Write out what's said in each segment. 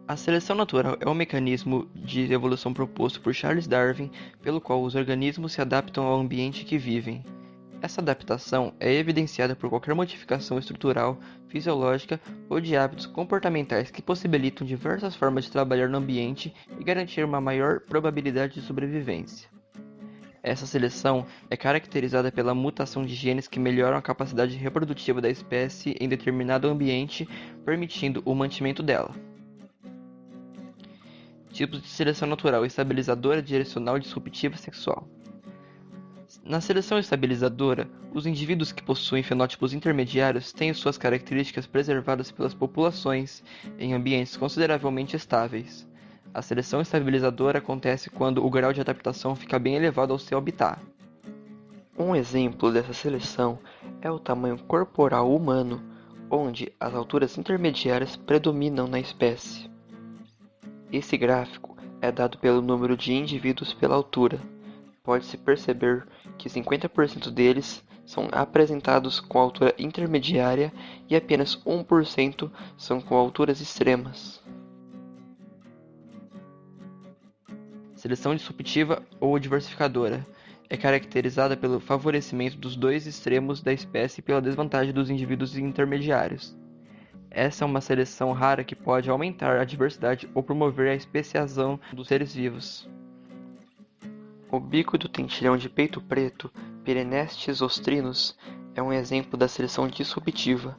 A seleção natural é um mecanismo de evolução proposto por Charles Darwin, pelo qual os organismos se adaptam ao ambiente que vivem. Essa adaptação é evidenciada por qualquer modificação estrutural, fisiológica ou de hábitos comportamentais que possibilitam diversas formas de trabalhar no ambiente e garantir uma maior probabilidade de sobrevivência. Essa seleção é caracterizada pela mutação de genes que melhoram a capacidade reprodutiva da espécie em determinado ambiente, permitindo o mantimento dela. Tipos de seleção natural: estabilizadora, direcional, disruptiva, sexual. Na seleção estabilizadora, os indivíduos que possuem fenótipos intermediários têm suas características preservadas pelas populações em ambientes consideravelmente estáveis. A seleção estabilizadora acontece quando o grau de adaptação fica bem elevado ao seu habitat. Um exemplo dessa seleção é o tamanho corporal humano, onde as alturas intermediárias predominam na espécie. Esse gráfico é dado pelo número de indivíduos pela altura. Pode-se perceber que 50% deles são apresentados com altura intermediária e apenas 1% são com alturas extremas. Seleção disruptiva ou diversificadora é caracterizada pelo favorecimento dos dois extremos da espécie e pela desvantagem dos indivíduos intermediários. Essa é uma seleção rara que pode aumentar a diversidade ou promover a especiação dos seres vivos. O bico do tentilhão de peito preto, Pyrenestes ostrinus, é um exemplo da seleção disruptiva.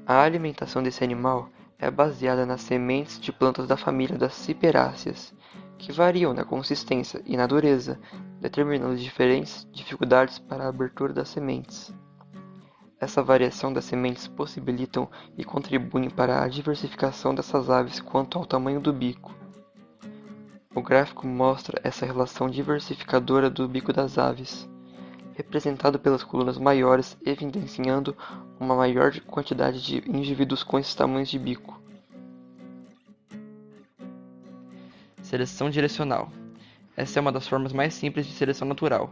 A alimentação desse animal é baseada nas sementes de plantas da família das ciperáceas, que variam na consistência e na dureza, determinando diferentes dificuldades para a abertura das sementes. Essa variação das sementes possibilitam e contribuem para a diversificação dessas aves quanto ao tamanho do bico. O gráfico mostra essa relação diversificadora do bico das aves, representado pelas colunas maiores evidenciando uma maior quantidade de indivíduos com esses tamanhos de bico. Seleção direcional. Essa é uma das formas mais simples de seleção natural.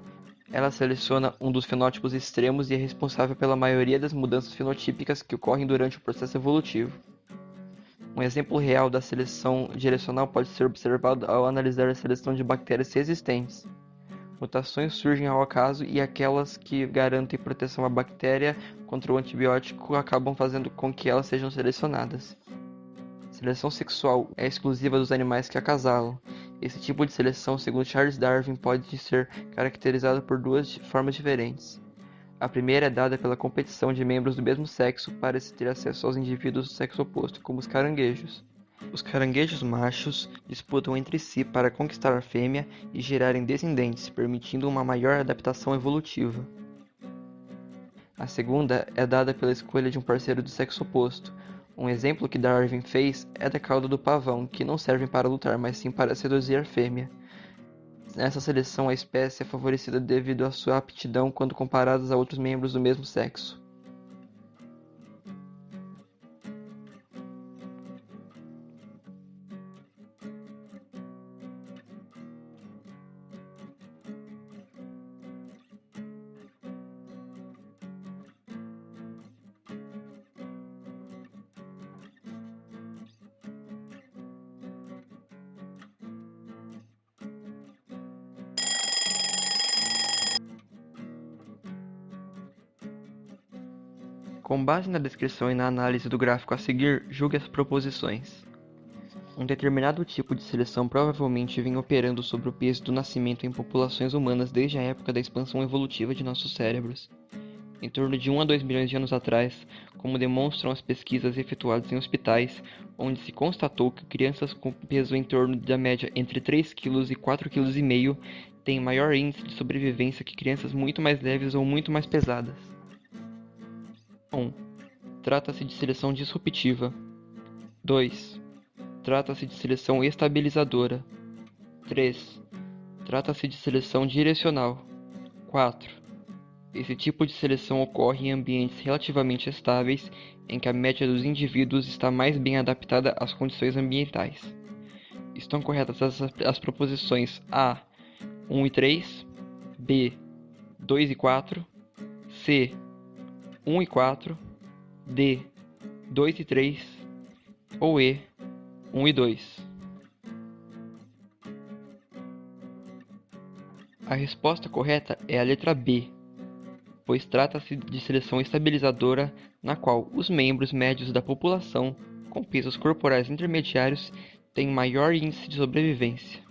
Ela seleciona um dos fenótipos extremos e é responsável pela maioria das mudanças fenotípicas que ocorrem durante o processo evolutivo. Um exemplo real da seleção direcional pode ser observado ao analisar a seleção de bactérias existentes. Mutações surgem ao acaso e aquelas que garantem proteção à bactéria contra o antibiótico acabam fazendo com que elas sejam selecionadas. Seleção sexual é exclusiva dos animais que acasalam. Esse tipo de seleção, segundo Charles Darwin, pode ser caracterizado por duas formas diferentes. A primeira é dada pela competição de membros do mesmo sexo para se ter acesso aos indivíduos do sexo oposto, como os caranguejos. Os caranguejos machos disputam entre si para conquistar a fêmea e gerarem descendentes, permitindo uma maior adaptação evolutiva. A segunda é dada pela escolha de um parceiro do sexo oposto. Um exemplo que Darwin fez é da cauda do pavão, que não servem para lutar, mas sim para seduzir a fêmea. Nessa seleção, a espécie é favorecida devido à sua aptidão quando comparadas a outros membros do mesmo sexo. Com base na descrição e na análise do gráfico a seguir, julgue as proposições. Um determinado tipo de seleção provavelmente vem operando sobre o peso do nascimento em populações humanas desde a época da expansão evolutiva de nossos cérebros, em torno de 1 a 2 milhões de anos atrás, como demonstram as pesquisas efetuadas em hospitais, onde se constatou que crianças com peso em torno da média entre 3 kg e 4,5 kg têm maior índice de sobrevivência que crianças muito mais leves ou muito mais pesadas. 1. Trata-se de seleção disruptiva. 2. Trata-se de seleção estabilizadora. 3. Trata-se de seleção direcional. 4. Esse tipo de seleção ocorre em ambientes relativamente estáveis, em que a média dos indivíduos está mais bem adaptada às condições ambientais. Estão corretas as proposições A, 1 e 3, B, 2 e 4, C, 1 e 4, D, 2 e 3, ou E, 1 e 2. A resposta correta é a letra B, pois trata-se de seleção estabilizadora, na qual os membros médios da população com pesos corporais intermediários têm maior índice de sobrevivência.